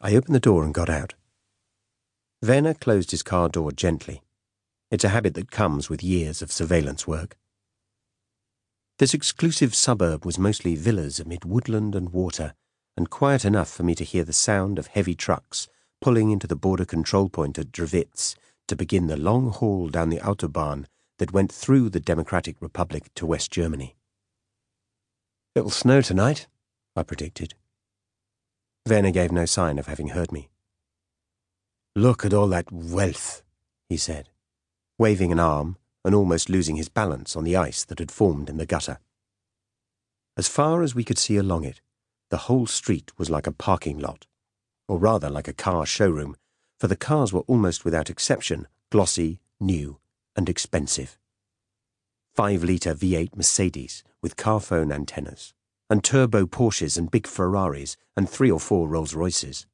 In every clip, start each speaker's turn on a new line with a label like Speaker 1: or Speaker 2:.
Speaker 1: I opened the door and got out. Werner closed his car door gently. It's a habit that comes with years of surveillance work. This exclusive suburb was mostly villas amid woodland and water, and quiet enough for me to hear the sound of heavy trucks pulling into the border control point at Drewitz to begin the long haul down the Autobahn that went through the Democratic Republic to West Germany. "It'll snow tonight," I predicted. Werner gave no sign of having heard me. "Look at all that wealth," he said, waving an arm and almost losing his balance on the ice that had formed in the gutter. As far as we could see along it, the whole street was like a parking lot, or rather like a car showroom, for the cars were almost without exception glossy, new, and expensive. 5-litre V8 Mercedes with Carphone antennas, and turbo Porsches and big Ferraris and 3 or 4 Rolls-Royces.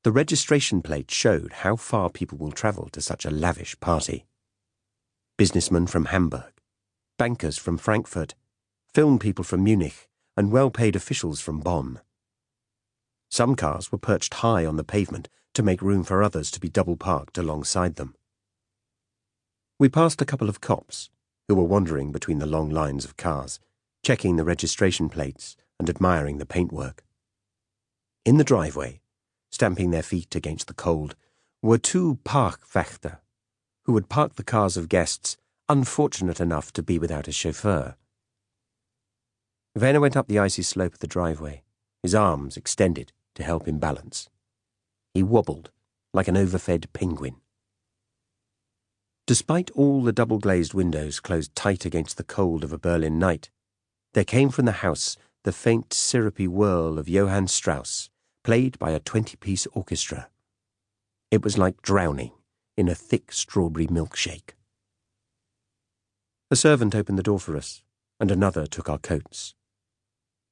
Speaker 1: The registration plate showed how far people will travel to such a lavish party. Businessmen from Hamburg, bankers from Frankfurt, film people from Munich, and well-paid officials from Bonn. Some cars were perched high on the pavement to make room for others to be double-parked alongside them. We passed a couple of cops, who were wandering between the long lines of cars, checking the registration plates and admiring the paintwork. In the driveway, stamping their feet against the cold, were 2 Parkwächter, who would park the cars of guests unfortunate enough to be without a chauffeur. Werner went up the icy slope of the driveway, his arms extended to help him balance. He wobbled like an overfed penguin. Despite all the double-glazed windows closed tight against the cold of a Berlin night, there came from the house the faint syrupy whirl of Johann Strauss, played by a 20-piece orchestra. It was like drowning in a thick strawberry milkshake. A servant opened the door for us, and another took our coats.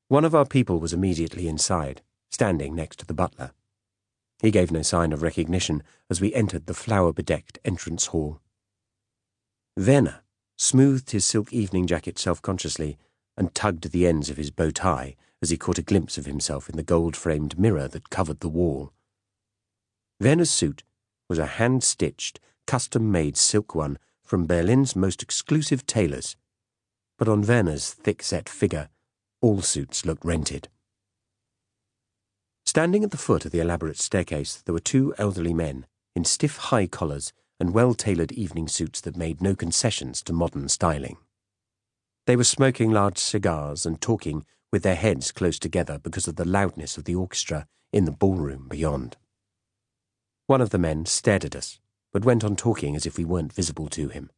Speaker 1: One of our people was immediately inside, standing next to the butler. He gave no sign of recognition as we entered the flower-bedecked entrance hall. Werner smoothed his silk evening jacket self-consciously and tugged the ends of his bow tie as he caught a glimpse of himself in the gold-framed mirror that covered the wall. Werner's suit was a hand-stitched, custom-made silk one from Berlin's most exclusive tailors, but on Werner's thick-set figure, all suits looked rented. Standing at the foot of the elaborate staircase, there were 2 elderly men in stiff high collars and well-tailored evening suits that made no concessions to modern styling. They were smoking large cigars and talking with their heads close together because of the loudness of the orchestra in the ballroom beyond. One of the men stared at us, but went on talking as if we weren't visible to him.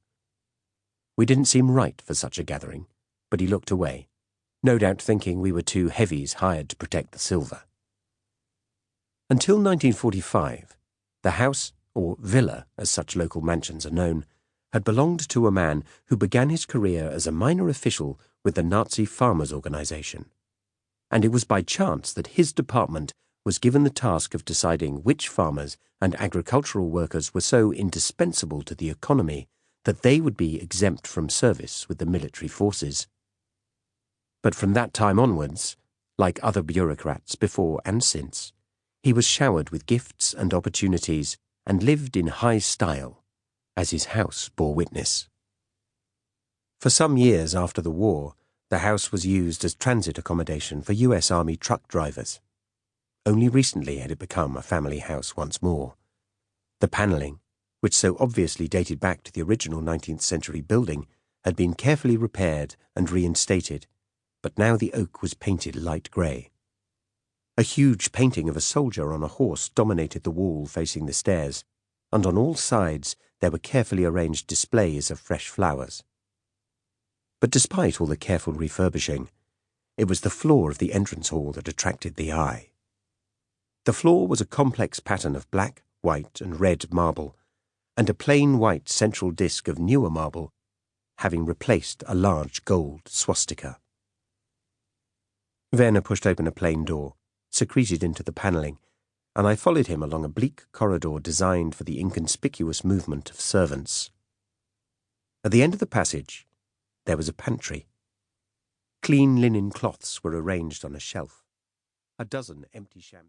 Speaker 1: We didn't seem right for such a gathering, but he looked away, no doubt thinking we were 2 heavies hired to protect the silver. Until 1945, the house, or villa as such local mansions are known, had belonged to a man who began his career as a minor official with the Nazi Farmers' Organization, and it was by chance that his department was given the task of deciding which farmers and agricultural workers were so indispensable to the economy that they would be exempt from service with the military forces. But from that time onwards, like other bureaucrats before and since, he was showered with gifts and opportunities and lived in high style, as his house bore witness. For some years after the war, the house was used as transit accommodation for U.S. Army truck drivers. Only recently had it become a family house once more. The panelling, which so obviously dated back to the original 19th century building, had been carefully repaired and reinstated, but now the oak was painted light grey. A huge painting of a soldier on a horse dominated the wall facing the stairs, and on all sides there were carefully arranged displays of fresh flowers. But despite all the careful refurbishing, it was the floor of the entrance hall that attracted the eye. The floor was a complex pattern of black, white, and red marble, and a plain white central disc of newer marble, having replaced a large gold swastika. Werner pushed open a plain door, secreted into the panelling, and I followed him along a bleak corridor designed for the inconspicuous movement of servants. At the end of the passage, there was a pantry. Clean linen cloths were arranged on a shelf. A dozen empty champagne